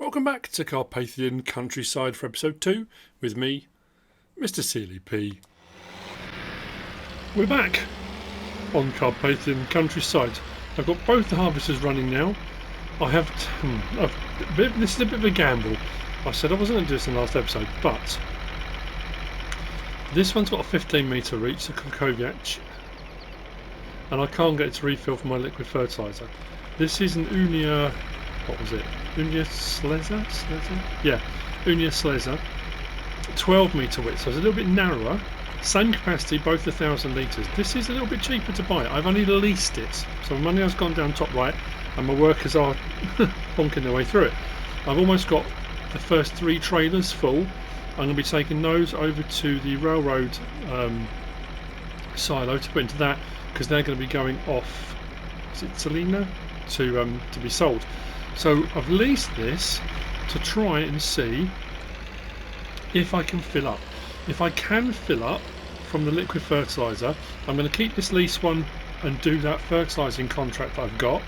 Welcome back to Carpathian Countryside for episode 2 with me, MrSealyp. We're back on Carpathian Countryside. I've got both the harvesters running now. This is a bit of a gamble. I said I wasn't going to do this in the last episode, but this one's got a 15 metre reach, the Krukowiak, and I can't get it to refill for my liquid fertiliser. This is an Unia, what was it? Unia Sleza? Yeah, Unia Sleza. 12 metre width, so it's a little bit narrower. Same capacity, both 1,000 litres. This is a little bit cheaper to buy. I've only leased it, so my money has gone down top right, and my workers are honking their way through it. I've almost got the first 3 trailers full. I'm going to be taking those over to the railroad silo to put into that, because they're going to be going off, is it Salina, to be sold. So I've leased this to try and see if I can fill up. If I can fill up from the liquid fertiliser, I'm going to keep this lease one and do that fertilising contract that I've got.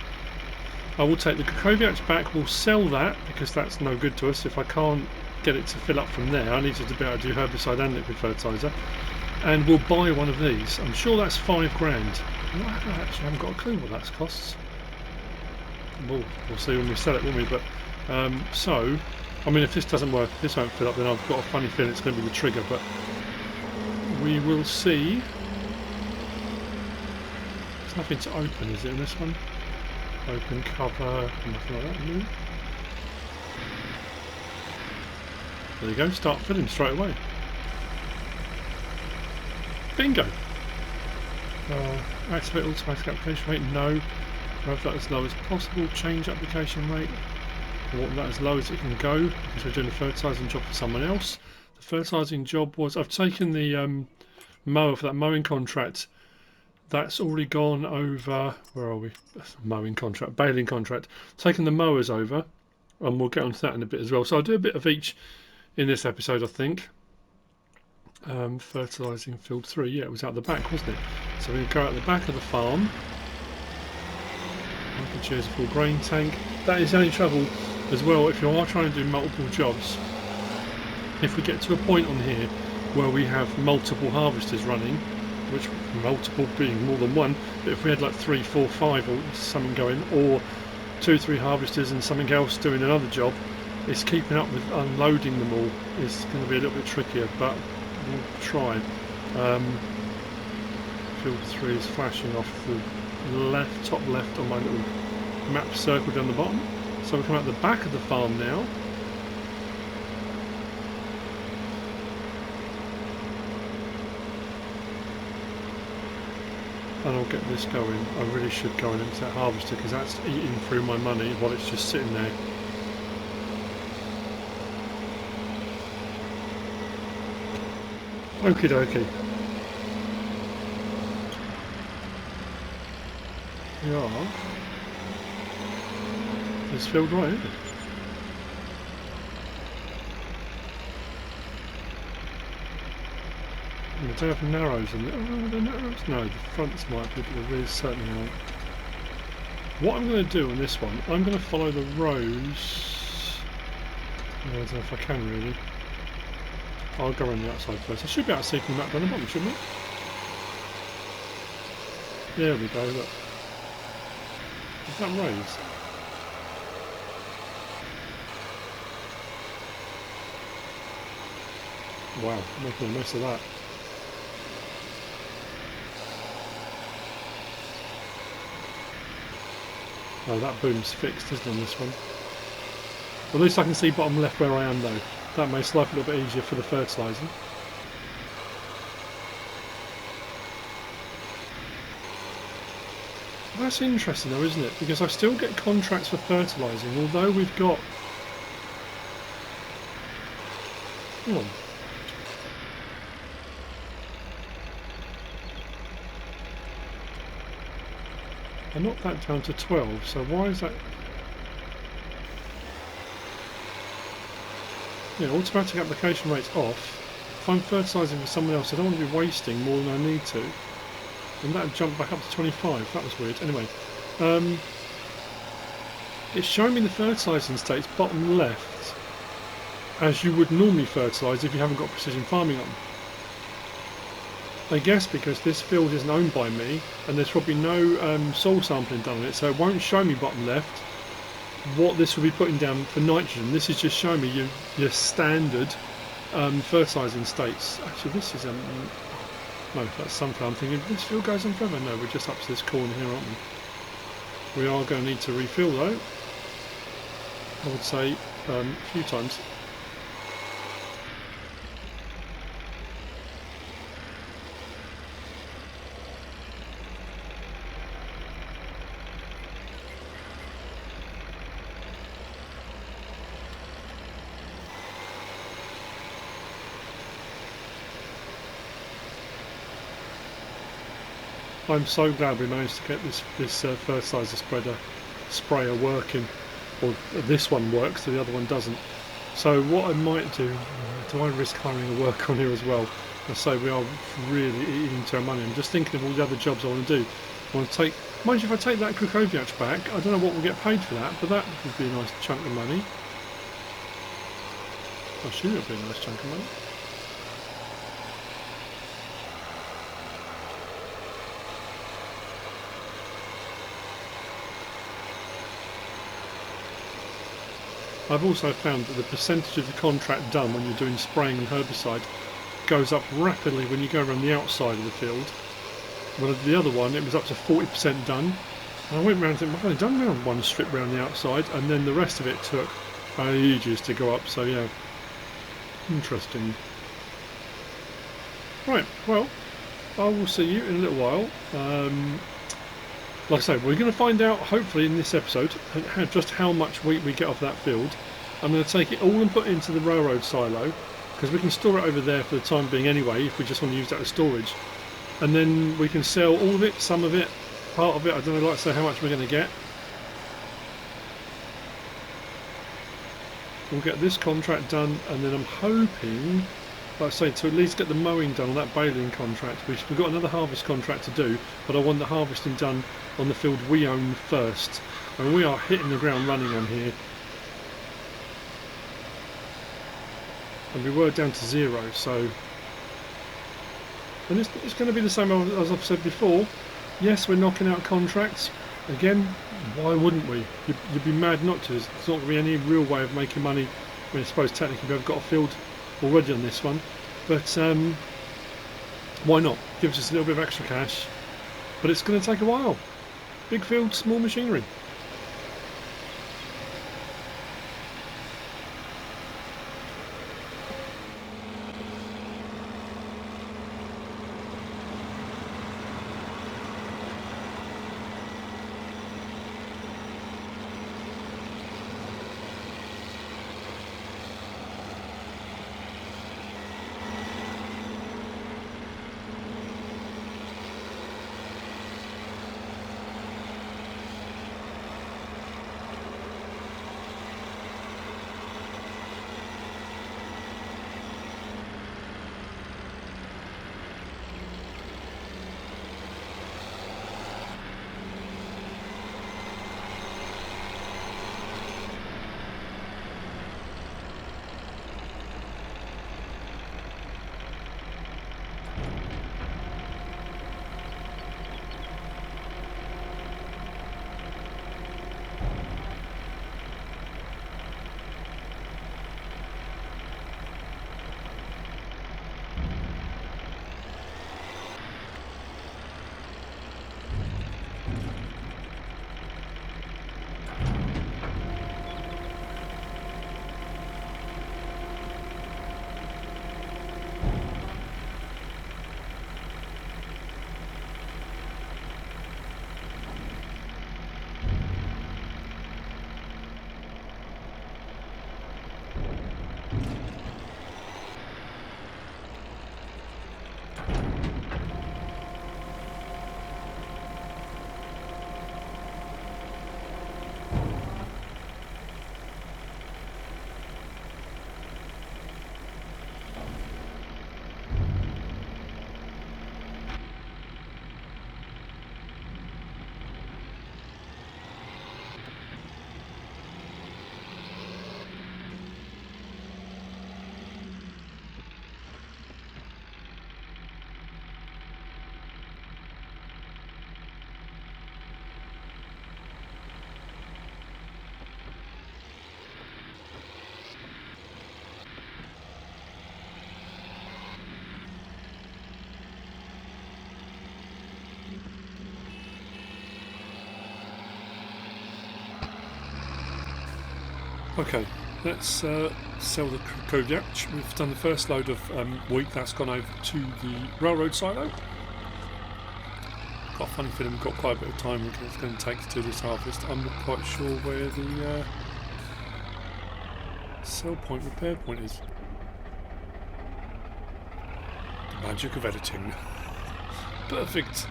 I will take the Krukowiak back, we'll sell that because that's no good to us if I can't get it to fill up from there. I need it to be able to do herbicide and liquid fertiliser, and we'll buy one of these. I'm sure that's £5 grand. I actually haven't got a clue what that costs. We'll see when we sell it, won't we? But so, I mean, if this doesn't work, if this won't fill up, then I've got a funny feeling it's going to be the trigger. But we will see. There's nothing to open, is it, in this one? Open, cover, nothing like that. No. There you go. Start filling straight away. Bingo. Activate automatic application rate. No. Have that as low as possible. Change application rate. I want that as low as it can go because we're doing a fertilising job for someone else. The fertilising job was, I've taken the mower for that mowing contract. That's already gone over. Where are we? Mowing contract, baling contract. Taking the mowers over, and we'll get onto that in a bit as well. So I'll do a bit of each in this episode, I think. Fertilising field 3. Yeah, it was out the back, wasn't it? So we're going to go out the back of the farm. I can choose a full grain tank. That is the only trouble as well if you are trying to do multiple jobs. If we get to a point on here where we have multiple harvesters running, which multiple being more than one, but if we had like 3, 4, 5 or something going, or 2, 3 harvesters and something else doing another job, it's keeping up with unloading them all. It's going to be a little bit trickier, but we'll try. Field 3 is flashing off the left, top left on my little map circle down the bottom. So we come out the back of the farm now. And I'll get this going. I really should go and empty that harvester because that's eating through my money while it's just sitting there. Okie dokie. Yeah. It's filled right, isn't it? I don't have narrows in it. Oh, the narrows? No, the fronts might be, but the rears certainly aren't. What I'm going to do on this one, I'm going to follow the rows. I don't know if I can really. I'll go around the outside first. I should be able to see from the map down the bottom, shouldn't I? There we go, look. Is that raised? Wow, making a mess of that. Oh, that boom's fixed, isn't it, on this one? At least I can see bottom left where I am though. That makes life a little bit easier for the fertilising. That's interesting though, isn't it? Because I still get contracts for fertilising, although we've got... Hang on. I knocked that down to 12, so why is that... Yeah, automatic application rate's off. If I'm fertilising for someone else, I don't want to be wasting more than I need to. And that jumped back up to 25. That was weird. Anyway, it's showing me the fertilising states bottom left, as you would normally fertilise if you haven't got precision farming on. I guess because this field isn't owned by me and there's probably no soil sampling done on it, so it won't show me bottom left what this will be putting down for nitrogen. This is just showing me your standard fertilising states. Actually, this is no, that's sunflower. I'm thinking this field goes on forever. No, we're just up to this corner here, aren't we? We are going to need to refill though. I would say a few times. I'm so glad we managed to get this fertiliser sprayer working, or this one works, the other one doesn't. So what I might do I risk hiring a worker on here as well? I say we are really eating into our money. I'm just thinking of all the other jobs I want to do. I want to take, mind you, if I take that Krukowiak back, I don't know what we'll get paid for that, but that would be a nice chunk of money. I assume it would be a nice chunk of money. I've also found that the percentage of the contract done when you're doing spraying and herbicide goes up rapidly when you go around the outside of the field. Well, the other one, it was up to 40% done. And I went around and think, I've only done around one strip around the outside, and then the rest of it took ages to go up. So yeah, interesting. Right, well, I will see you in a little while. Like I say, we're going to find out, hopefully in this episode, just how much wheat we get off that field. I'm going to take it all and put it into the railroad silo, because we can store it over there for the time being anyway, if we just want to use that as storage. And then we can sell all of it, some of it, part of it. I don't know, like I say, how much we're going to get. We'll get this contract done, and then I'm hoping, like I say, to at least get the mowing done on that baling contract. We've got another harvest contract to do, but I want the harvesting done on the field we own first. And we are hitting the ground running on here. And we were down to 0, so... And it's going to be the same as I've said before. Yes, we're knocking out contracts. Again, why wouldn't we? You'd be mad not to. There's not going to be any real way of making money. I mean, I suppose technically we've got a field already on this one. But why not? Gives us a little bit of extra cash. But it's going to take a while. Big field, small machinery. Okay, let's sell the Krukowiak. We've done the first load of wheat that's gone over to the railroad silo. Got a funny feeling we've got quite a bit of time it's going to take to do this harvest. I'm not quite sure where the sell point, repair point is. The magic of editing. Perfect.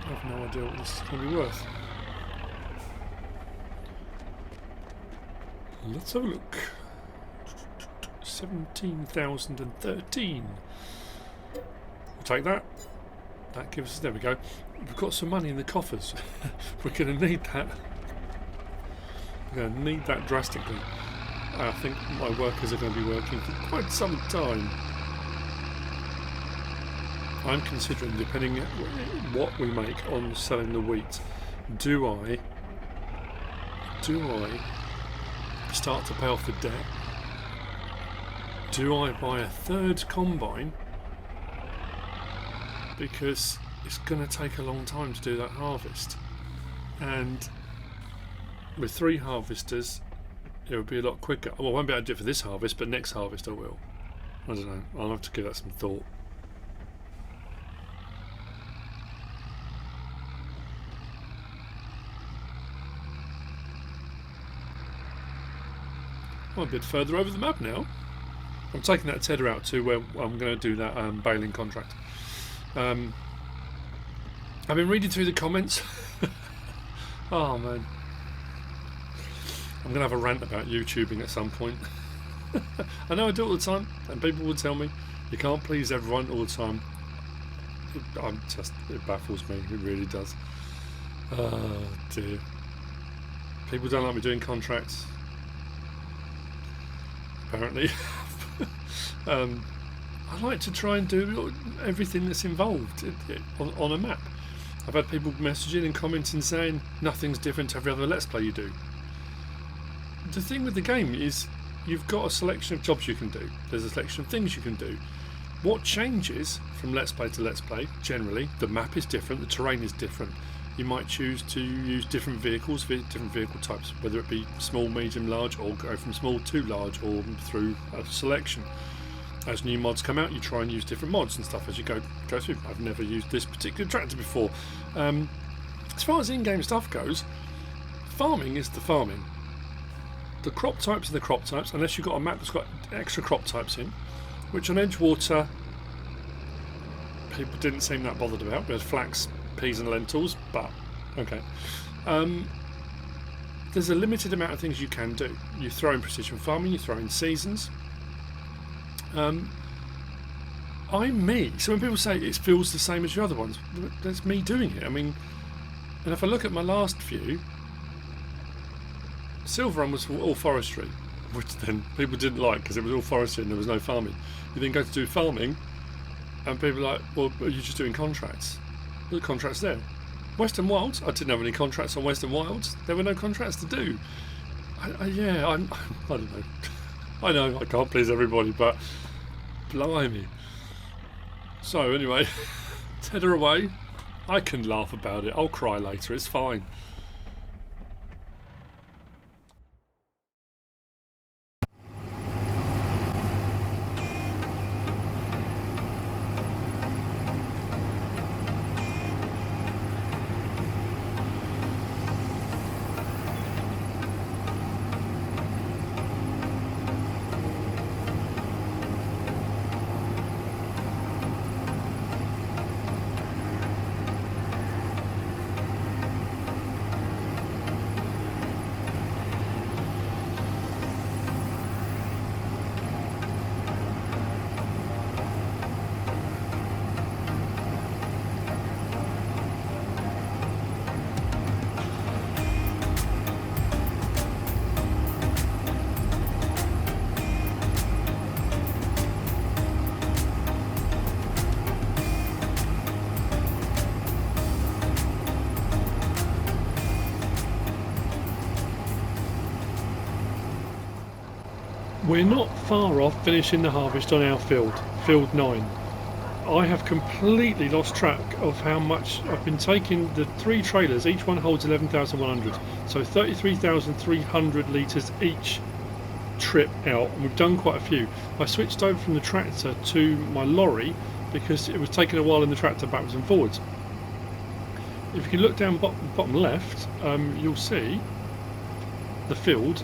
I have no idea what this is going to be worth. Let's have a look. 17,013. We'll take that. That gives us, there we go. We've got some money in the coffers. We're going to need that. We're going to need that drastically. I think my workers are going to be working for quite some time. I'm considering, depending on what we make on selling the wheat, do I start to pay off the debt? Do I buy a third combine? Because it's going to take a long time to do that harvest, and with 3 harvesters it would be a lot quicker. Well, I won't be able to do it for this harvest, but next harvest I will. I don't know, I'll have to give that some thought. I'm a bit further over the map now. I'm taking that tedder out to where I'm going to do that baling contract. I've been reading through the comments. Oh man, I'm going to have a rant about YouTubing at some point. I know I do it all the time, and people will tell me you can't please everyone all the time. It baffles me, it really does. Oh dear. People don't like me doing contracts, apparently. I like to try and do everything that's involved on a map. I've had people messaging and commenting saying nothing's different to every other Let's Play you do. The thing with the game is you've got a selection of jobs you can do. There's a selection of things you can do. What changes from Let's Play to Let's Play, generally, the map is different, the terrain is different. You might choose to use different vehicles, different vehicle types, whether it be small, medium, large, or go from small to large, or through a selection. As new mods come out, you try and use different mods and stuff as you go through. I've never used this particular tractor before. As far as in-game stuff goes, farming is the farming. The crop types are the crop types, unless you've got a map that's got extra crop types in, which on Edgewater people didn't seem that bothered about. There's flax, peas and lentils, but okay. There's a limited amount of things you can do. You throw in precision farming, you throw in seasons. I'm me. So when people say it feels the same as your other ones, that's me doing it. I mean, and if I look at my last few, Silver Run was all forestry, which then people didn't like because it was all forestry and there was no farming. You then go to do farming, and people are like, well, are you just doing contracts? Well, the contracts there. Western Wilds, I didn't have any contracts on Western Wilds. There were no contracts to do. I don't know. I know I can't please everybody, but blimey. So anyway, tether away. I can laugh about it. I'll cry later. It's fine. We're not far off finishing the harvest on our field, field 9. I have completely lost track of how much I've been taking. The 3 trailers, each one holds 11,100, so 33,300 litres each trip out, and we've done quite a few. I switched over from the tractor to my lorry because it was taking a while in the tractor backwards and forwards. If you look down bottom left, you'll see the field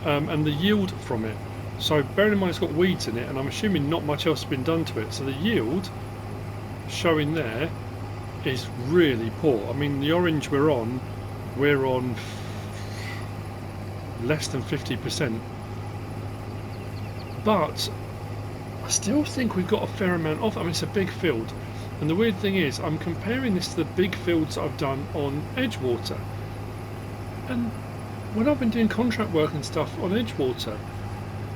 and the yield from it. So bearing in mind it's got weeds in it, and I'm assuming not much else has been done to it, so the yield showing there is really poor. I mean, the orange we're on less than 50%, but I still think we've got a fair amount of. I mean, it's a big field, and the weird thing is I'm comparing this to the big fields that I've done on Edgewater, and when I've been doing contract work and stuff on Edgewater,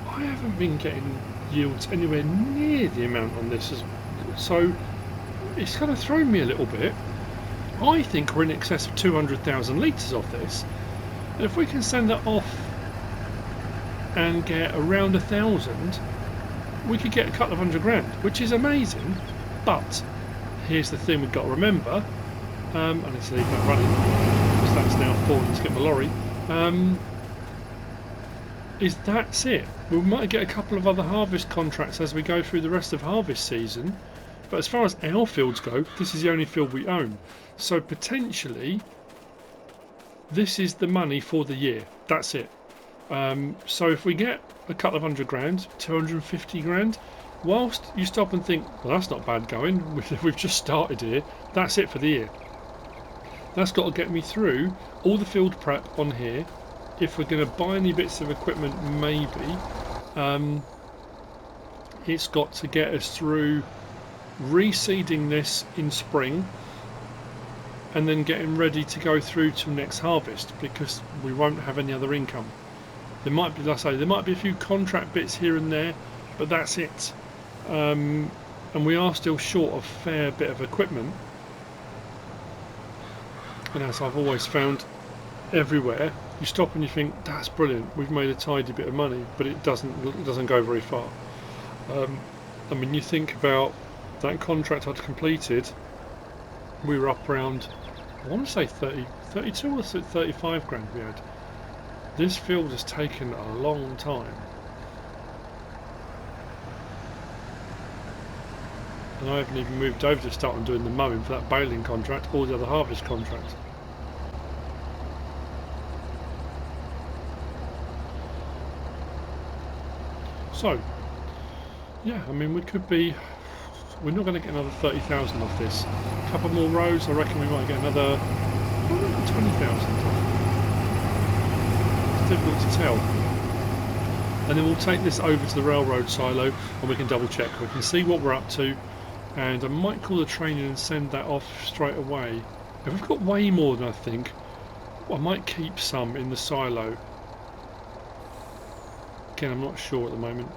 I haven't been getting yields anywhere near the amount on this, so it's kind of thrown me a little bit. I think we're in excess of 200,000 litres off this, and if we can send that off and get around 1,000, we could get a couple of £100 grand, which is amazing. But here's the thing we've got to remember, I need to leave that running because that's now fallen to get my lorry. Is that's it. We might get a couple of other harvest contracts as we go through the rest of harvest season, but as far as our fields go, this is the only field we own, so potentially this is the money for the year. That's it. So if we get a couple of £100 grand, 250 grand, whilst you stop and think, well, that's not bad going, we've just started here, that's it for the year. That's got to get me through all the field prep on here. If we're going to buy any bits of equipment, maybe it's got to get us through reseeding this in spring and then getting ready to go through to next harvest, because we won't have any other income. There might be, like I say, there might be a few contract bits here and there, but that's it. And we are still short of a fair bit of equipment, and as I've always found everywhere, you stop and you think, that's brilliant, we've made a tidy bit of money, but it doesn't go very far. I mean, you think about that contract I'd completed, we were up around, I want to say 32 or 35 grand we had. This field has taken a long time, and I haven't even moved over to start on doing the mowing for that baling contract or the other harvest contract. So, yeah, I mean, we could be, we're not going to get another 30,000 off this. A couple more rows, I reckon we might get another 20,000. It's difficult to tell. And then we'll take this over to the railroad silo and we can double check. We can see what we're up to, and I might call the training and send that off straight away. If we've got way more than I think, I might keep some in the silo. Again, I'm not sure at the moment,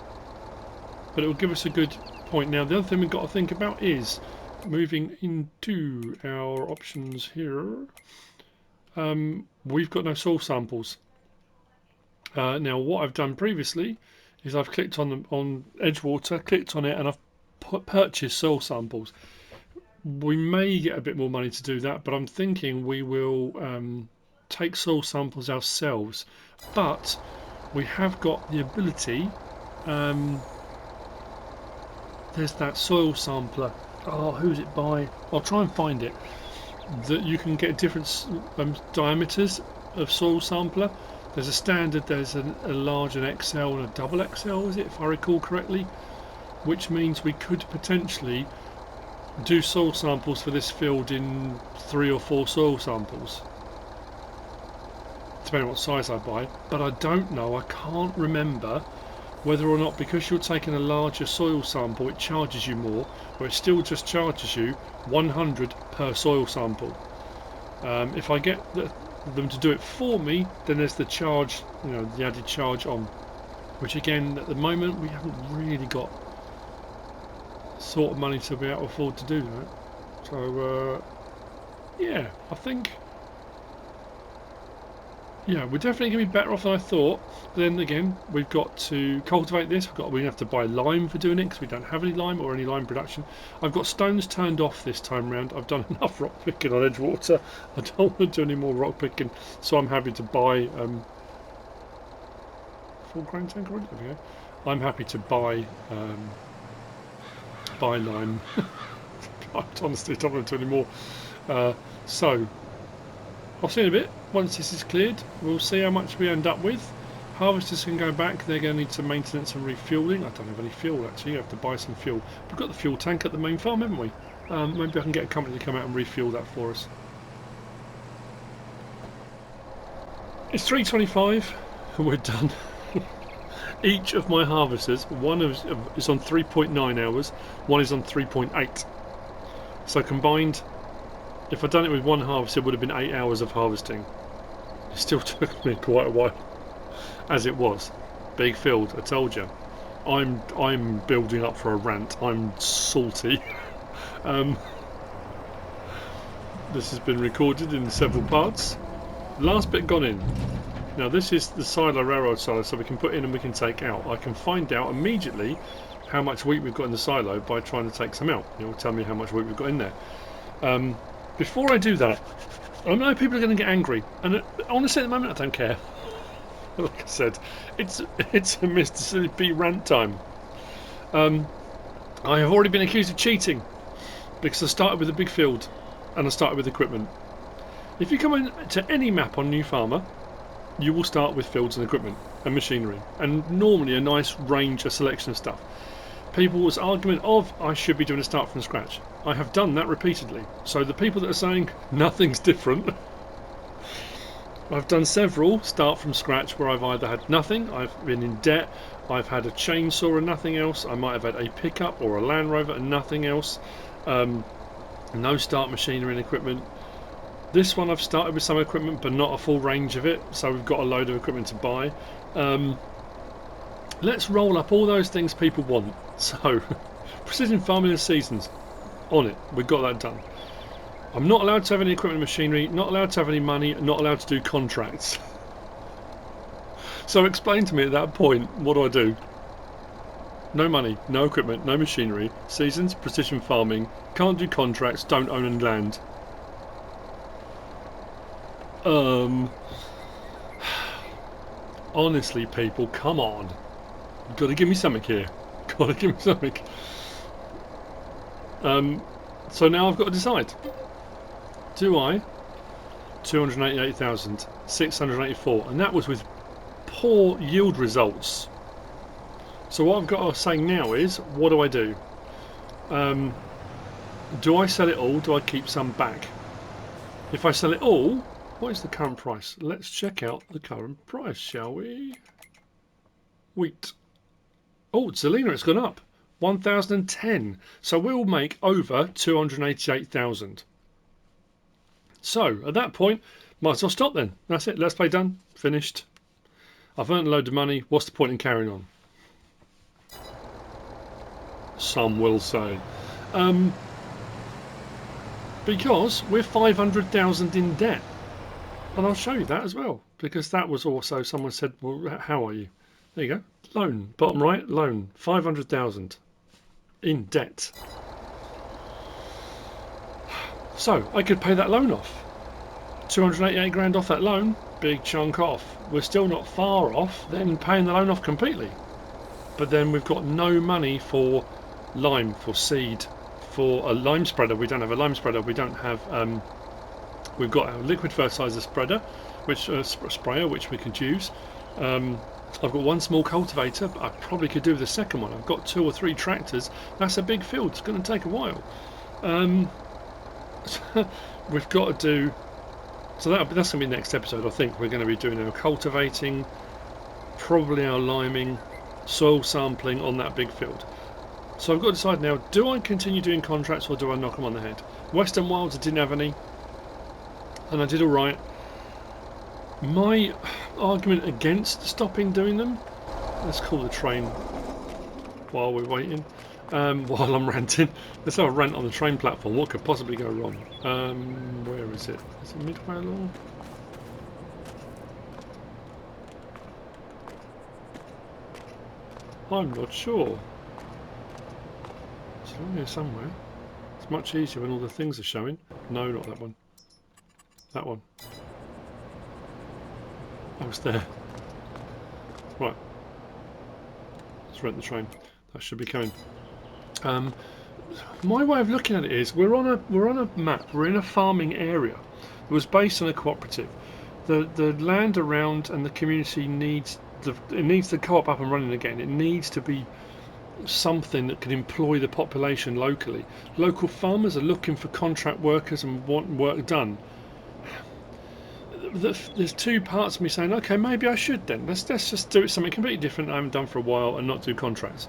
but it will give us a good point. Now, the other thing we've got to think about is moving into our options here. We've got no soil samples. Now, what I've done previously is I've clicked on Edgewater, clicked on it, and I've purchased soil samples. We may get a bit more money to do that, but I'm thinking we will take soil samples ourselves. But we have got the ability, there's that soil sampler, oh, who's it by? I'll try and find it, that you can get different diameters of soil sampler. There's a standard, there's a large, an XL and a double XL, is it, if I recall correctly, which means we could potentially do soil samples for this field in 3 or 4 soil samples, depending on what size I buy. But I don't know, I can't remember whether or not, because you're taking a larger soil sample, it charges you more, or it still just charges you 100 per soil sample. If I get them to do it for me, then there's the charge, you know, the added charge on, which again at the moment we haven't really got sort of money to be able to afford to do that. So yeah, I think Yeah, we're definitely going to be better off than I thought. Then again, we've got to cultivate this. We're going to have to buy lime for doing it because we don't have any lime or any lime production. I've got stones turned off this time round. I've done enough rock picking on Edgewater. I don't want to do any more rock picking, so I'm happy to buy full grain tank already. There we go. I'm happy to buy lime. I honestly don't want to do any more. So I'll see in a bit. Once this is cleared, we'll see how much we end up with. Harvesters can go back. They're going to need some maintenance and refueling. I don't have any fuel actually. You have to buy some fuel. We've got the fuel tank at the main farm, haven't we? Maybe I can get a company to come out and refuel that for us. It's 3:25 and we're done. Each of my harvesters, one is on 3.9 hours, one is on 3.8. So combined, if I'd done it with one harvester, it would have been 8 hours of harvesting. It still took me quite a while, as it was. Big field, I told you. I'm building up for a rant. I'm salty. This has been recorded in several parts. Last bit gone in. Now this is the silo, railroad silo, so we can put in and we can take out. I can find out immediately how much wheat we've got in the silo by trying to take some out. It will tell me how much wheat we've got in there. Before I do that, I know people are going to get angry, and honestly at the moment I don't care. Like I said, it's a MrSealyp rant time. I have already been accused of cheating because I started with a big field and I started with equipment. If you come into any map on New Farmer, you will start with fields and equipment and machinery, and normally a nice range, a selection of stuff. People's argument of I should be doing a start from scratch. I have done that repeatedly. So the people that are saying nothing's different, I've done several start from scratch where I've either had nothing, I've been in debt, I've had a chainsaw and nothing else, I might have had a pickup or a Land Rover and nothing else, no start machinery and equipment. This one I've started with some equipment but not a full range of it, so we've got a load of equipment to buy. Let's roll up all those things people want. So, precision farming and seasons, on it, we've got that done. I'm not allowed to have any equipment and machinery, not allowed to have any money, not allowed to do contracts. So explain to me at that point, what do I do? No money, no equipment, no machinery, seasons, precision farming, can't do contracts, don't own any land. Honestly people, come on. You've got to give me something here. Got to give me something. So now I've got to decide. Do I 288,684, and that was with poor yield results. So what I've got to say now is, what do I do? Do I sell it all? Do I keep some back? If I sell it all, what is the current price? Let's check out the current price, shall we? Wheat. Oh, Zelina, it's gone up. 1,010. So we'll make over 288,000. So at that point, might as well stop then. That's it. Let's play done. Finished. I've earned a load of money. What's the point in carrying on? Some will say. Because we're 500,000 in debt. And I'll show you that as well. Because that was also, someone said, well, how are you? There you go. Loan. Bottom right, loan. 500,000 in debt. So I could pay that loan off. 288 grand off that loan. Big chunk off. We're still not far off then paying the loan off completely. But then we've got no money for lime, for seed, for a lime spreader. We don't have a lime spreader. We don't have. We've got our liquid fertiliser spreader, which sprayer, which we could use. I've got one small cultivator, but I probably could do with a second one. I've got 2 or 3 tractors. That's a big field. It's going to take a while. We've got to do. So that's going to be next episode. I think we're going to be doing our cultivating, probably our liming, soil sampling on that big field. So I've got to decide now: do I continue doing contracts or do I knock them on the head? Western Wilds, I didn't have any, and I did all right. My argument against stopping doing them. Let's call the train while we're waiting. While I'm ranting, let's have a rant on the train platform. What could possibly go wrong? Where is it? Is it midway along? I'm not sure. It's along here somewhere. It's much easier when all the things are showing. No, not that one. That one. Oh, it's there. Right. Let's rent the train. That should be coming. My way of looking at it is we're on a map. We're in a farming area. It was based on a cooperative. The land around and the community needs the co-op up and running again. It needs to be something that can employ the population locally. Local farmers are looking for contract workers and want work done. There's two parts of me saying, okay, maybe I should then. Let's just do something completely different I haven't done for a while and not do contracts.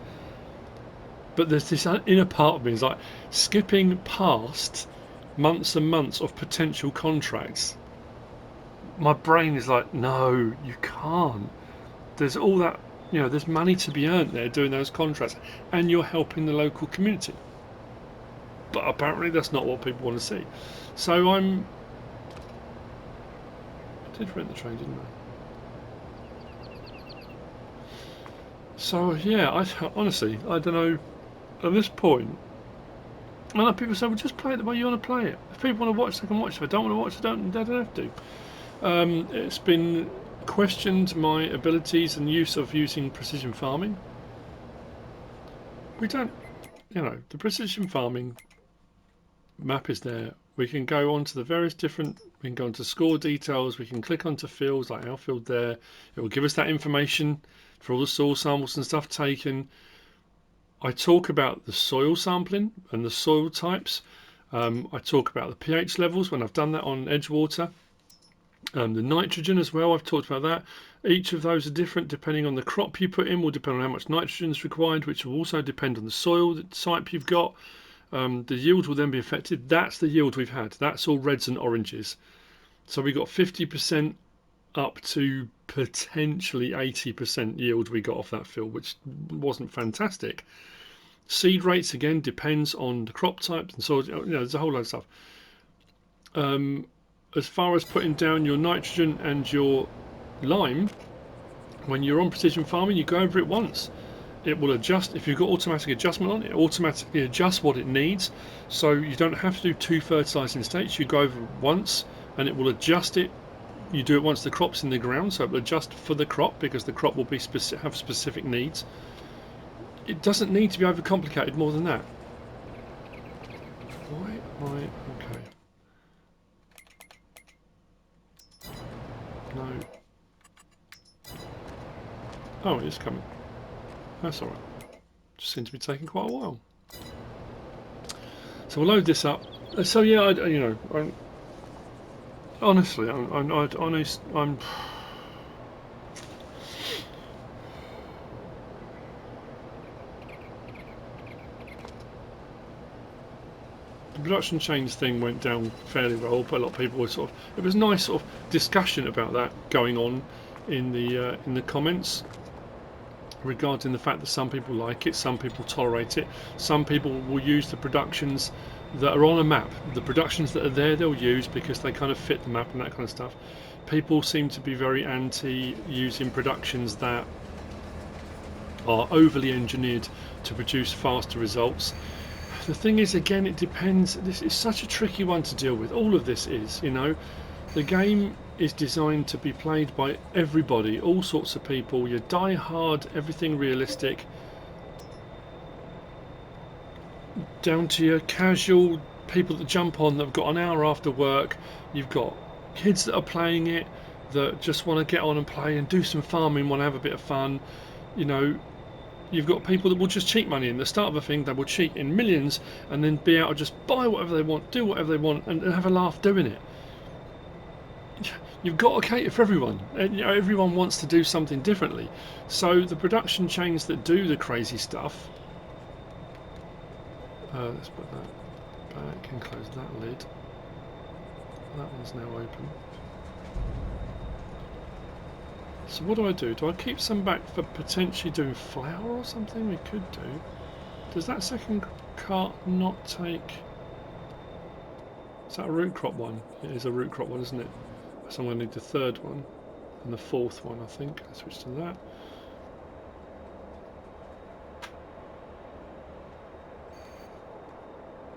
But there's this inner part of me is like skipping past months and months of potential contracts. My brain is like, no, you can't. There's all that, there's money to be earned there doing those contracts, and you're helping the local community. But apparently that's not what people want to see. So I did rent the train, didn't I? So yeah, honestly, I don't know. At this point, I know people say, well, just play it the way you want to play it. If people want to watch, they can watch. If they don't want to watch, they don't have to. It's been questioned my abilities and use of using precision farming. We don't, the precision farming map is there. We can go on to the various different, we can go into score details, we can click onto fields like our field there. It will give us that information for all the soil samples and stuff taken. I talk about the soil sampling and the soil types. I talk about the pH levels when I've done that on Edgewater. The nitrogen as well, I've talked about that. Each of those are different depending on the crop you put in, will depend on how much nitrogen is required, which will also depend on the soil type you've got. The yield will then be affected. That's the yield we've had. That's all reds and oranges. So we got 50% up to potentially 80% yield we got off that field, which wasn't fantastic. Seed rates again depends on the crop types and so there's a whole load of stuff. As far as putting down your nitrogen and your lime, when you're on precision farming, you go over it once. It will adjust. If you've got automatic adjustment on, it automatically adjusts what it needs. So you don't have to do 2 fertilising states. You go over it once and it will adjust it. You do it once the crop's in the ground, so it will adjust for the crop because the crop will be have specific needs. It doesn't need to be overcomplicated more than that. Why am I... Okay. No. Oh, it is coming. That's alright. Just seems to be taking quite a while. So we'll load this up. So yeah, honestly, I'm the production chains thing went down fairly well, but a lot of people were sort of, it was a nice sort of discussion about that going on in the comments regarding the fact that some people like it, some people tolerate it, some people will use the productions that are on a map. The productions that are there they'll use because they kind of fit the map and that kind of stuff. People seem to be very anti using productions that are overly engineered to produce faster results. The thing is, again, it depends. This is such a tricky one to deal with. All of this is, the game is designed to be played by everybody, all sorts of people. You die hard, everything realistic, down to your casual people that jump on that have got an hour after work. You've got kids that are playing it that just want to get on and play and do some farming, want to have a bit of fun. You've got people that will just cheat money in the start of a thing. They will cheat in millions and then be able to just buy whatever they want, do whatever they want, and have a laugh doing it. You've got to cater for everyone. Everyone wants to do something differently. So the production chains that do the crazy stuff. Let's put that back and close that lid. That one's now open. So what do? Do I keep some back for potentially doing flour or something? We could do. Does that second cart not take... Is that a root crop one? It is a root crop one, isn't it? So I'm going to need the third one and the fourth one, I think. I'll switch to that.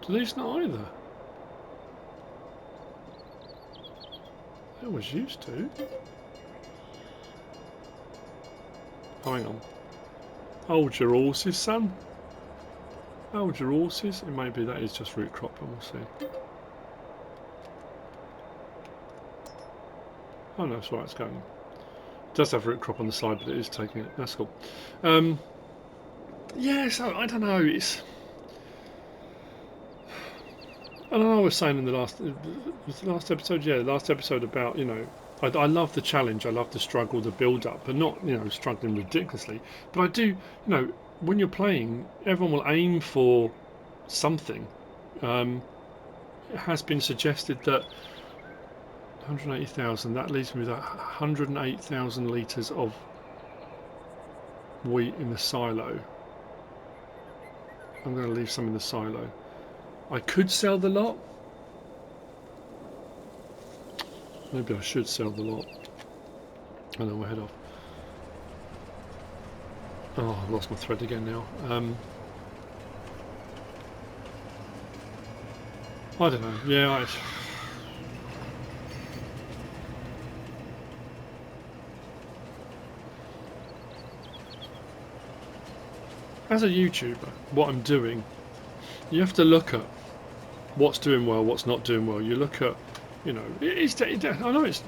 Do these not either? They always used to. Oh, hang on. Hold your horses, son. Hold your horses. It may be that is just root crop, but we'll see. Oh no, that's right, it's going. It does have root crop on the side, but it is taking it. That's cool. Yeah, so I don't know. It's. I don't know. I was saying in the last episode. Yeah, the last episode about I love the challenge. I love the struggle, the build up, but not struggling ridiculously. But I do when you're playing, everyone will aim for something. It has been suggested that 180,000. That leaves me with 108,000 litres of wheat in the silo. I'm going to leave some in the silo. I could sell the lot. Maybe I should sell the lot. And then we'll head off. Oh, I've lost my thread again now. I don't know. Yeah, as a YouTuber, what I'm doing, you have to look at what's doing well, what's not doing well. You look at, I know it's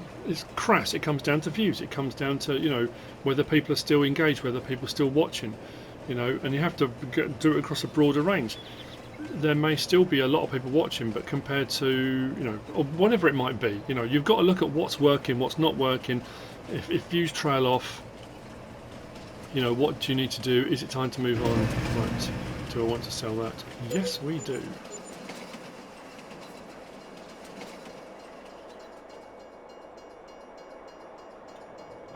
crass. It comes down to views. It comes down to whether people are still engaged, whether people are still watching, and you have to do it across a broader range. There may still be a lot of people watching, but compared to or whatever it might be, you've got to look at what's working, what's not working. If views trail off, what do you need to do? Is it time to move on? Right, do I want to sell that? Yes, we do.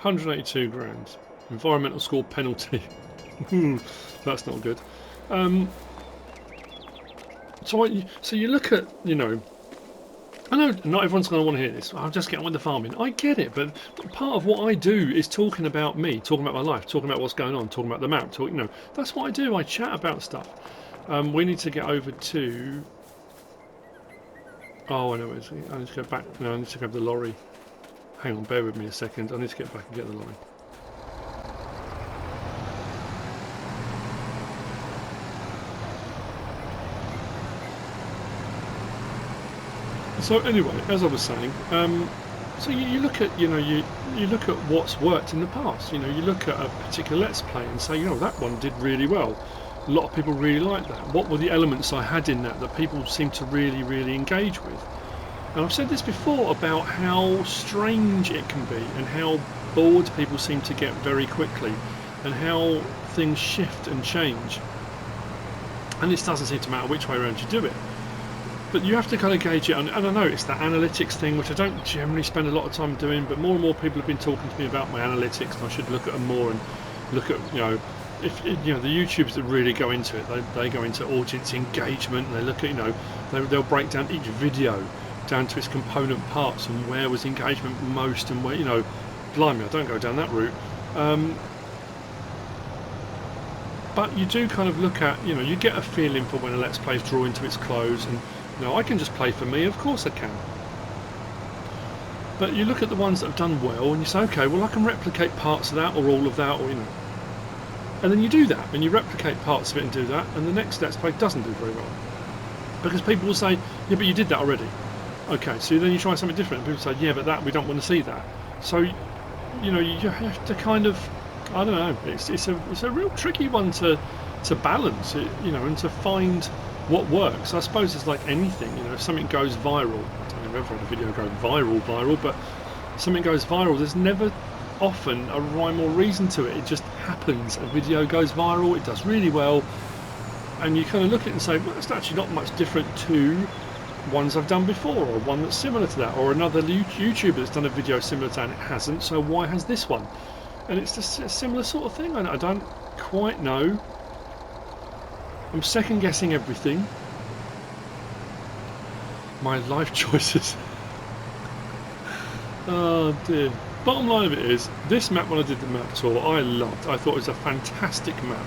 £182,000. Environmental score penalty. That's not good. So you look at, I know not everyone's going to want to hear this. I'll just get on with the farming. I get it, but part of what I do is talking about me, talking about my life, talking about what's going on, talking about the map. That's what I do. I chat about stuff. We need to get over to. Oh, I know. I need to go back. No, I need to grab the lorry. Hang on, bear with me a second. I need to get back and get the lorry. So anyway, as I was saying, so you look at you look at what's worked in the past. You look at a particular Let's Play and say, that one did really well. A lot of people really liked that. What were the elements I had in that people seem to really, really engage with? And I've said this before about how strange it can be and how bored people seem to get very quickly and how things shift and change. And this doesn't seem to matter which way around you do it. But you have to kind of gauge it, and I know it's that analytics thing, which I don't generally spend a lot of time doing, but more and more people have been talking to me about my analytics, and I should look at them more and look at, if the YouTubers that really go into it, they go into audience engagement, and they look at, they'll break down each video down to its component parts and where was engagement most and where, blimey, I don't go down that route. But you do kind of look at, you get a feeling for when a Let's Play is drawing to its close, and I can just play for me, of course I can. But you look at the ones that have done well and you say, okay, well I can replicate parts of that or all of that, or and then you do that and you replicate parts of it and do that, and the next Let's Play doesn't do very well. Because people will say, yeah, but you did that already. Okay, so then you try something different, and people say, yeah, but we don't want to see that. So, you have to kind of, I don't know, it's a real tricky one to balance, and to find what works. I suppose it's like anything, if something goes viral, I don't know if I've ever had a video go viral, but if something goes viral, there's never often a rhyme or reason to it. It just happens. A video goes viral, it does really well, and you kind of look at it and say, well, it's actually not much different to ones I've done before, or one that's similar to that, or another YouTuber that's done a video similar to that and it hasn't, so why has this one? And it's just a similar sort of thing. I don't quite know. I'm second guessing everything. My life choices. Oh dear. Bottom line of it is, this map, when I did the map tour, I loved. I thought it was a fantastic map.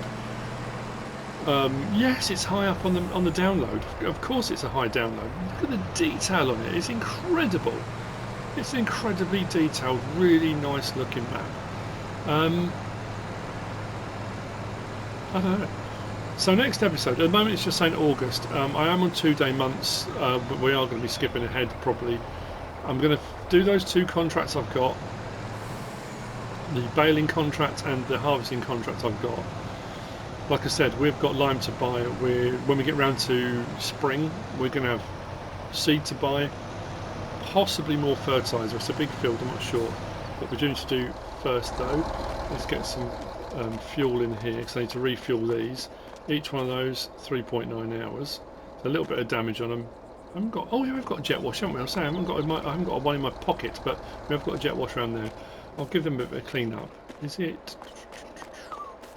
Yes, it's high up on the download. Of course, it's a high download. Look at the detail on it. It's incredible. It's incredibly detailed. Really nice looking map. I don't know. So next episode. At the moment, it's just saying August. I am on 2-day months, but we are going to be skipping ahead probably. I'm going to do those 2 contracts I've got. The baling contract and the harvesting contract I've got. Like I said, we've got lime to buy. When we get round to spring, we're going to have seed to buy, possibly more fertiliser. It's a big field, I'm not sure. What we do need to do first, though, is get some fuel in here, because I need to refuel these. Each one of those 3.9 hours. A little bit of damage on them. I haven't got. Oh yeah, we've got a jet wash, haven't we? I say I haven't got one in my pocket, but we have got a jet wash around there. I'll give them a bit of a clean up. Is it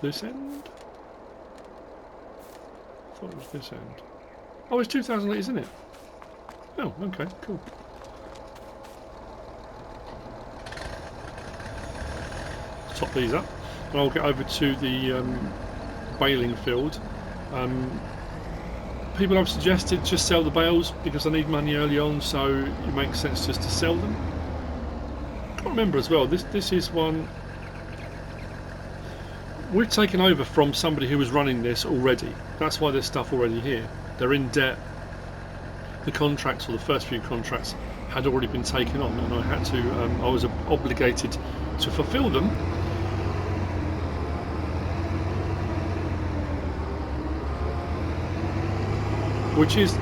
this end? I thought it was this end. Oh, it's 2,000 litres, isn't it? Oh, okay, cool. Top these up, and I'll get over to the baling field. People have suggested just sell the bales because I need money early on, so it makes sense just to sell them. I can't remember as well. This is one we've taken over from somebody who was running this already. That's why there's stuff already here. They're in debt. The contracts, or the first few contracts, had already been taken on, and I had to. I was obligated to fulfil them. Which is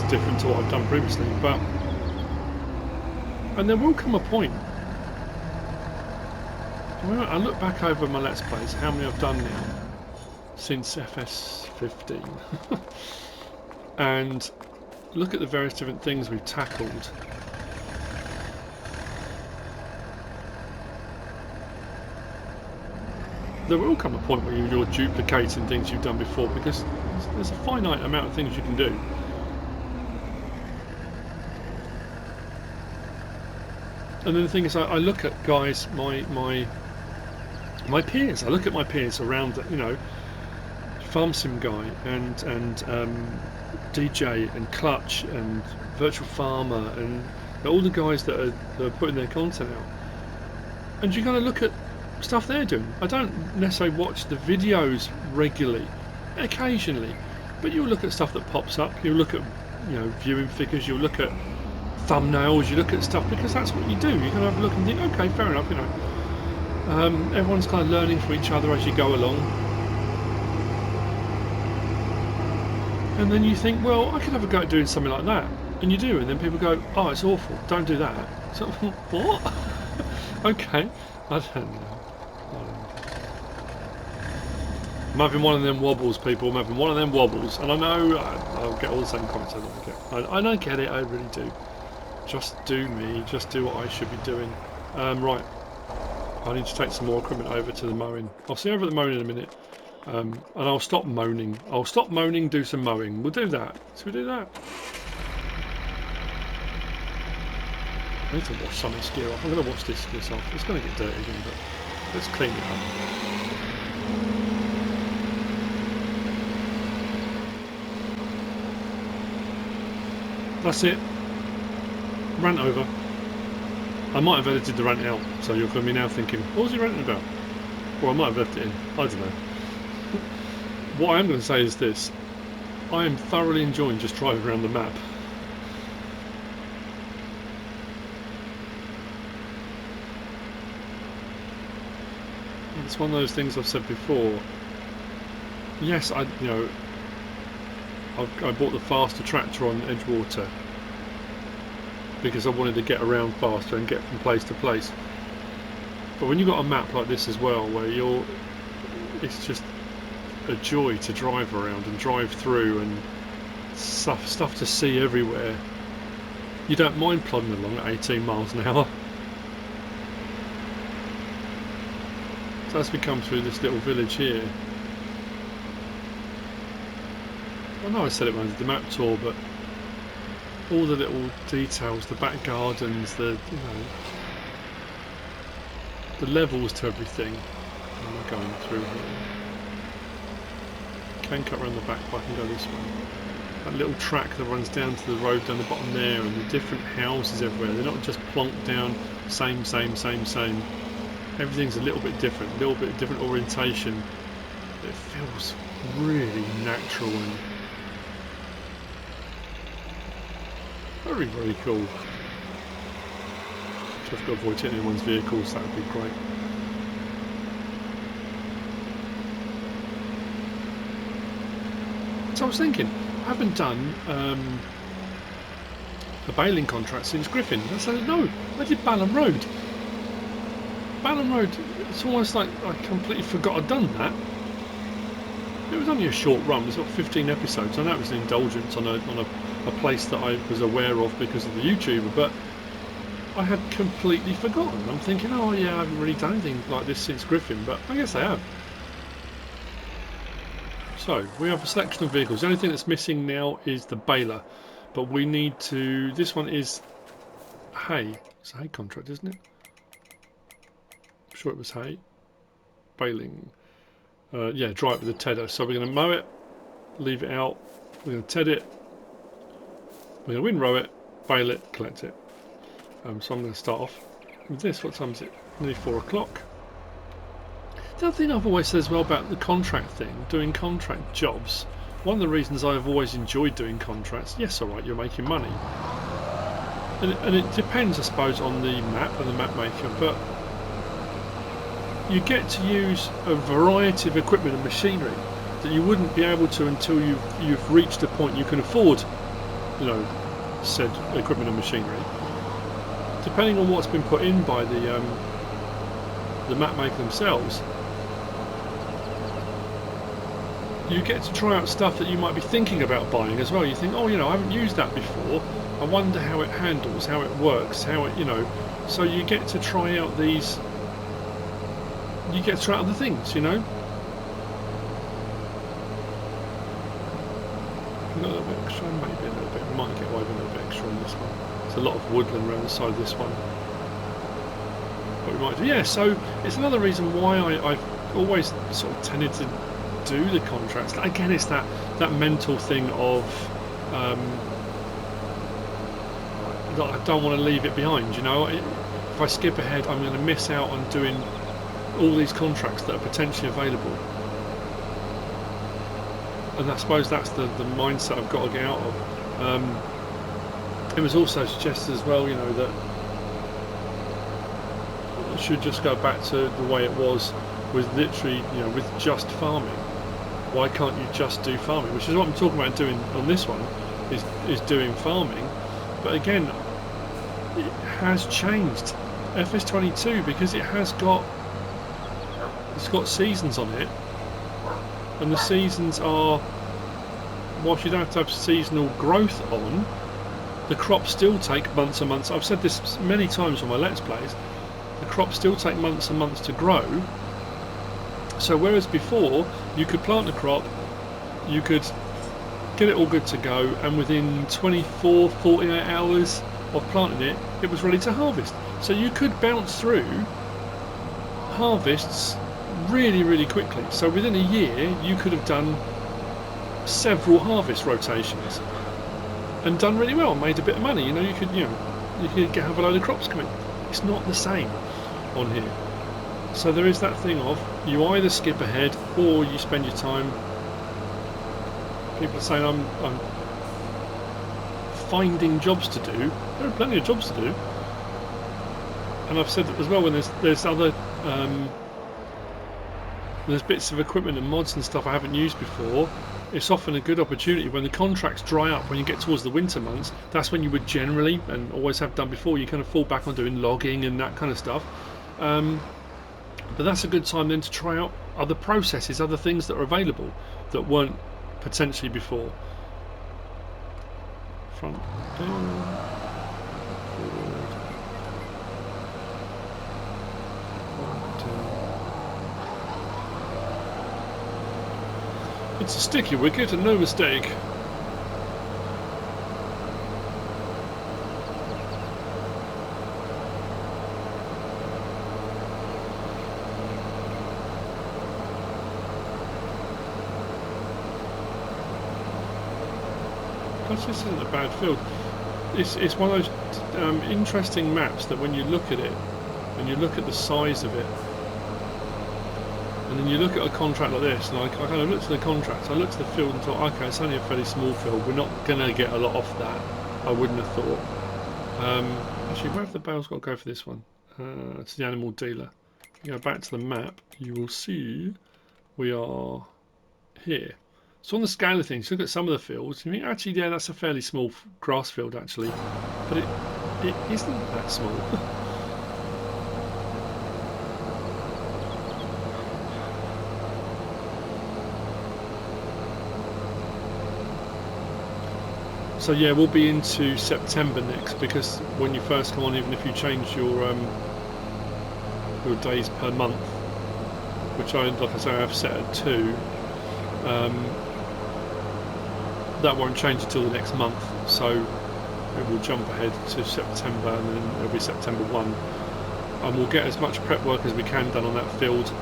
different to what I've done previously, and there will come a point. I look back over my Let's Plays, how many I've done now since FS15, and look at the various different things we've tackled. There will come a point where you're duplicating things you've done before, because there's a finite amount of things you can do. And then the thing is, I look at guys, my peers. I look at my peers around, you know, Farm Sim Guy and DJ and Clutch and Virtual Farmer and all the guys that are putting their content out. And you kind of look at stuff they're doing. I don't necessarily watch the videos regularly, occasionally, but you'll look at stuff that pops up. You'll look at, you know, viewing figures. You'll look at thumbnails. You look at stuff because that's what you do. You kind of have a look and think, okay, fair enough. You know, everyone's kind of learning from each other as you go along. And then you think, well, I could have a go at doing something like that, and you do, and then people go, oh, it's awful. Don't do that. So, what? Okay, I don't know. I'm having one of them wobbles, people. I'm having one of them wobbles, and I know I'll get all the same comments I don't get. I don't get it. I really do. Just do me. Just do what I should be doing. Right. I need to take some more equipment over to the mowing. I'll see you over at the mowing in a minute, and I'll stop moaning. I'll stop moaning. Do some mowing. We'll do that. Should we do that? I need to wash some of this gear off. I'm going to wash this off. It's going to get dirty again, but let's clean it up. That's it. Rant over. I might have edited the rant out, so you're going to be now thinking, what was he ranting about? Or I might have left it in. I don't know. What I am going to say is this. I am thoroughly enjoying just driving around the map. It's one of those things I've said before. Yes, I bought the faster tractor on Edgewater because I wanted to get around faster and get from place to place. But when you've got a map like this as well, where it's just a joy to drive around and drive through and stuff to see everywhere. You don't mind plodding along at 18 miles an hour. So as we come through this little village here, I know I said it when I did the map tour, but all the little details, the back gardens, the levels to everything. I'm going through here. can cut around the back, but I can go this way. That little track that runs down to the road down the bottom there, and the different houses everywhere. They're not just plonked down, same. Everything's a little bit different, orientation. It feels really natural and very, very cool. So I've got to avoid hitting anyone's vehicles, that would be great. So I was thinking, I haven't done a baling contract since Griffin. I said, no, I did Balham Road. Balham Road, it's almost like I completely forgot I'd done that. It was only a short run, it was about 15 episodes. I know it was an indulgence on a place that I was aware of because of the YouTuber, but I had completely forgotten. I'm thinking, oh yeah, I haven't really done anything like this since Griffin, but I guess I have. So, we have a selection of vehicles. The only thing that's missing now is the baler, but we need to... This one is hay. It's a hay contract, isn't it? I'm sure it was hay. Baling. Yeah, dry it with a tedder. So we're going to mow it, leave it out, we're going to ted it, we're going to windrow it, bale it, collect it. So I'm going to start off with this. What time is it? Nearly 4 o'clock. The other thing I've always said as well about the contract thing, doing contract jobs, one of the reasons I've always enjoyed doing contracts, yes, alright, you're making money. And it depends, I suppose, on the map and the map maker, but you get to use a variety of equipment and machinery that you wouldn't be able to until you've reached a point you can afford, you know, said equipment and machinery. Depending on what's been put in by the map maker themselves, you get to try out stuff that you might be thinking about buying as well. You think, oh, you know, I haven't used that before. I wonder how it handles, how it works, how it, you know. So you get to try out these. You get to try out other things, you know. A little bit extra, maybe a little bit. Might get away with a little bit extra on this one. There's a lot of woodland around the side of this one. What we might do, yeah. So it's another reason why I've always sort of tended to do the contracts. Again, it's that mental thing of that I don't want to leave it behind, you know. If I skip ahead, I'm going to miss out on doing all these contracts that are potentially available, and I suppose that's the mindset I've got to get out of. It was also suggested as well, you know, that it should just go back to the way it was with literally, you know, with just farming. Why can't you just do farming? Which is what I'm talking about doing on this one, is doing farming. But again, it has changed. FS22, because it's got seasons on it, and the seasons are, whilst you don't have to have seasonal growth on, the crops still take months and months. I've said this many times on my Let's Plays, the crops still take months and months to grow. So whereas before you could plant a crop, you could get it all good to go, and within 24, 48 hours of planting it, it was ready to harvest. So you could bounce through harvests really, really quickly. So within a year you could have done several harvest rotations and done really well, made a bit of money. You know, you could have a load of crops coming. It's not the same on here. So there is that thing of, you either skip ahead or you spend your time. People are saying I'm finding jobs to do. There are plenty of jobs to do, and I've said that as well. When there's other there's bits of equipment and mods and stuff I haven't used before, it's often a good opportunity when the contracts dry up, when you get towards the winter months. That's when you would generally, and always have done before, you kind of fall back on doing logging and that kind of stuff. But that's a good time then to try out other processes, other things that are available that weren't potentially before. Front, down, forward, down. It's a sticky wicket and no mistake. Plus, this isn't a bad field. It's one of those interesting maps that when you look at it, and you look at the size of it, and then you look at a contract like this, and I kind of looked at the contract, I looked at the field and thought, okay, it's only a fairly small field, we're not going to get a lot off that, I wouldn't have thought. Actually, where have the bales got to go for this one? To the animal dealer. If you go back to the map, you will see we are here. So on the scale of things, look at some of the fields, you think, actually, yeah, that's a fairly small grass field, actually, but it isn't that small. So yeah, we'll be into September next, because when you first come on, even if you change your days per month, which like I say, I have set at 2, that won't change until the next month. So it will jump ahead to September, and then it'll be September 1, and we'll get as much prep work as we can done on that field.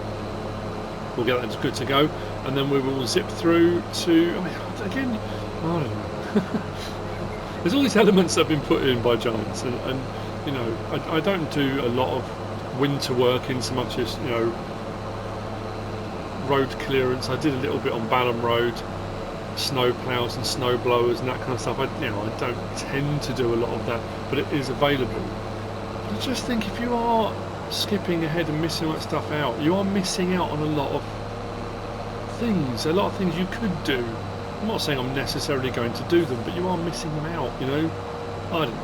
We'll get that good to go, and then we will zip through to. Again, I don't know. There's all these elements that have been put in by Giants, and you know, I don't do a lot of winter work in so much as, you know, road clearance. I did a little bit on Balham Road, snow ploughs and snow blowers and that kind of stuff. I don't tend to do a lot of that, but it is available. But I just think if you are skipping ahead and missing that stuff out, you are missing out on a lot of things you could do. I'm not saying I'm necessarily going to do them, but you are missing them out, you know. I don't know.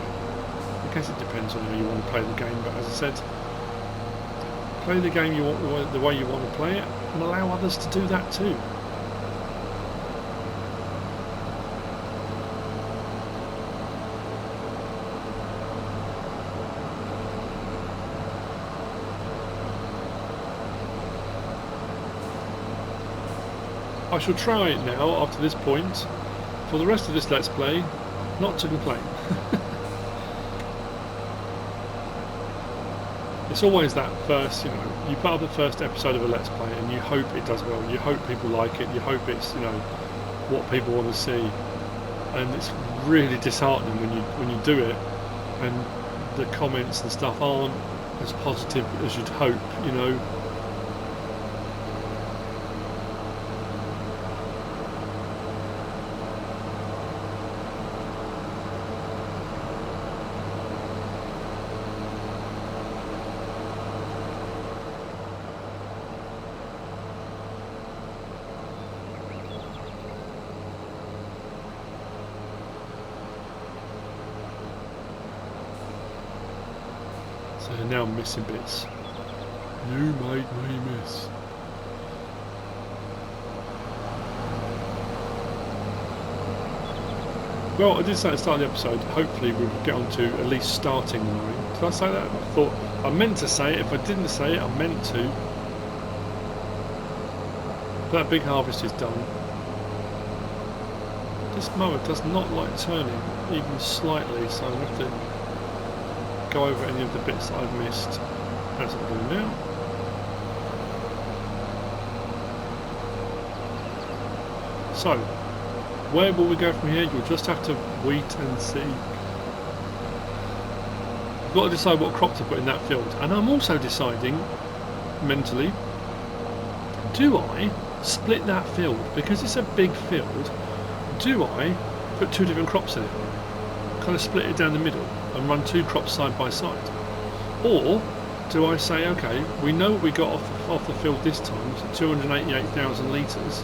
I guess it depends on how you want to play the game, but as I said, play the game the way you want to play it, and allow others to do that too. I shall try it now, after this point, for the rest of this Let's Play, not to complain. It's always that first, you know, you put up the first episode of a Let's Play and you hope it does well, you hope people like it, you hope it's, you know, what people want to see. And it's really disheartening when you do it and the comments and stuff aren't as positive as you'd hope, you know. So now I'm missing bits. You made me miss. Well, I did say at the start of the episode, hopefully we'll get on to at least starting the mowing. Did I say that? I thought I meant to say it. If I didn't say it, I meant to. That big harvest is done. This mower does not like turning, even slightly, so I'll have to go over any of the bits that I've missed as I'm doing now. So, where will we go from here? You'll just have to wait and see. I've got to decide what crop to put in that field, and I'm also deciding mentally, do I split that field? Because it's a big field, do I put 2 different crops in it? Kind of split it down the middle and run 2 crops side by side? Or do I say, okay, we know what we got off the field this time, so 288,000 litres.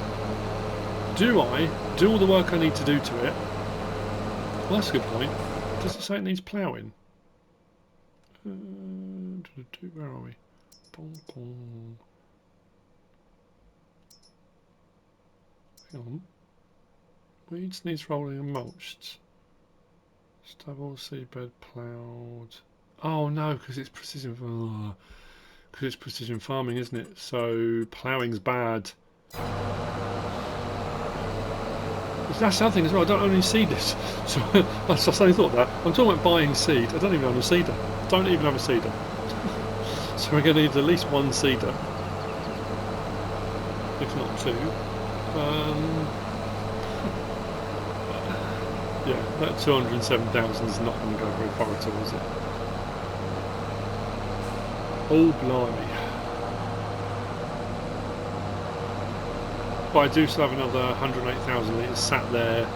Do I do all the work I need to do to it? Well, that's a good point. Does it say it needs ploughing? Where are we? Hang on. Weeds needs rolling and mulched. Stubble, seedbed, ploughed. Oh no, because it's precision. Because it's precision farming, isn't it? So ploughing's bad. That's the other thing as well. I don't own any seeders. So I suddenly thought that. I'm talking about buying seed. I don't even own a seeder. Don't even have a seeder. So we're going to need at least 1 seeder, if not 2. Yeah, That 207,000 is not going to go very far at all, is it? Oh, blimey. But I do still have another 108,000 litres sat there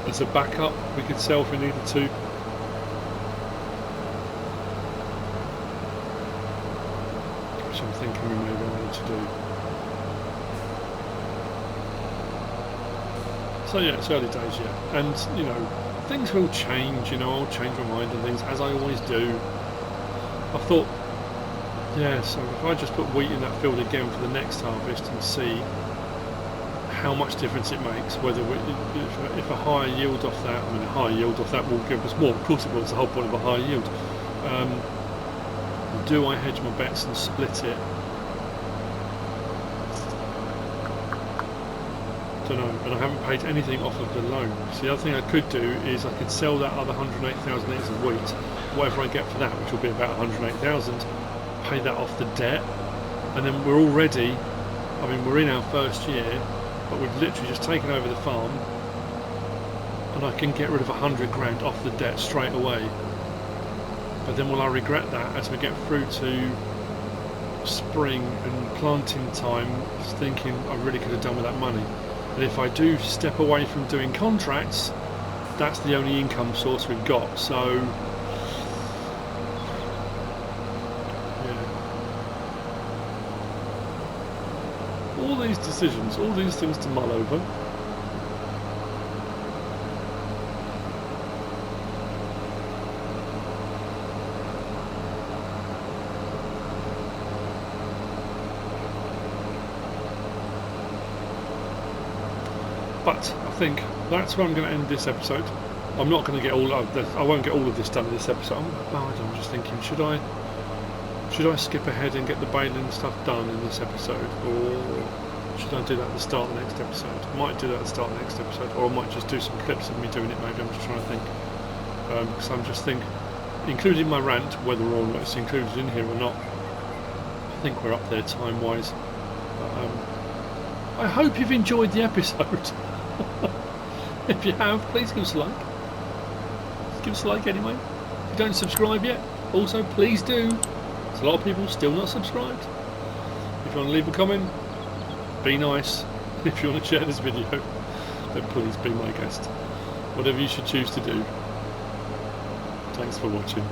as a backup we could sell if we needed to. Which I'm thinking we maybe need to do. So yeah, it's early days yet. And, you know, things will change, you know, I'll change my mind on things, as I always do. I thought, yeah, so if I just put wheat in that field again for the next harvest and see how much difference it makes, whether if a higher yield off that, I mean a higher yield off that will give us more, of course it will, it's the whole point of a higher yield. Do I hedge my bets and split it? Don't know, and I haven't paid anything off of the loan. So the other thing I could do is I could sell that other 108,000 litres of wheat, whatever I get for that, which will be about 108,000, pay that off the debt, and then we're already, I mean we're in our first year, but we've literally just taken over the farm, and I can get rid of 100 grand off the debt straight away. But then will I regret that as we get through to spring and planting time, thinking I really could have done with that money. And if I do step away from doing contracts, that's the only income source we've got. So yeah, all these decisions, all these things to mull over. But I think that's where I'm going to end this episode. I'm not going to get all of this, I won't get all of this done in this episode. I'm just thinking, should I skip ahead and get the baling stuff done in this episode, or should I do that at the start of the next episode? I might do that at the start of the next episode, or I might just do some clips of me doing it. Maybe I'm just trying to think, because I'm just thinking, including my rant, whether or not it's included in here or not, I think we're up there time wise. I hope you've enjoyed the episode. If you have, please give us a like. Give us a like anyway. If you don't subscribe yet, also please do. There's a lot of people still not subscribed. If you want to leave a comment, be nice. If you want to share this video, then please be my guest. Whatever you should choose to do. Thanks for watching.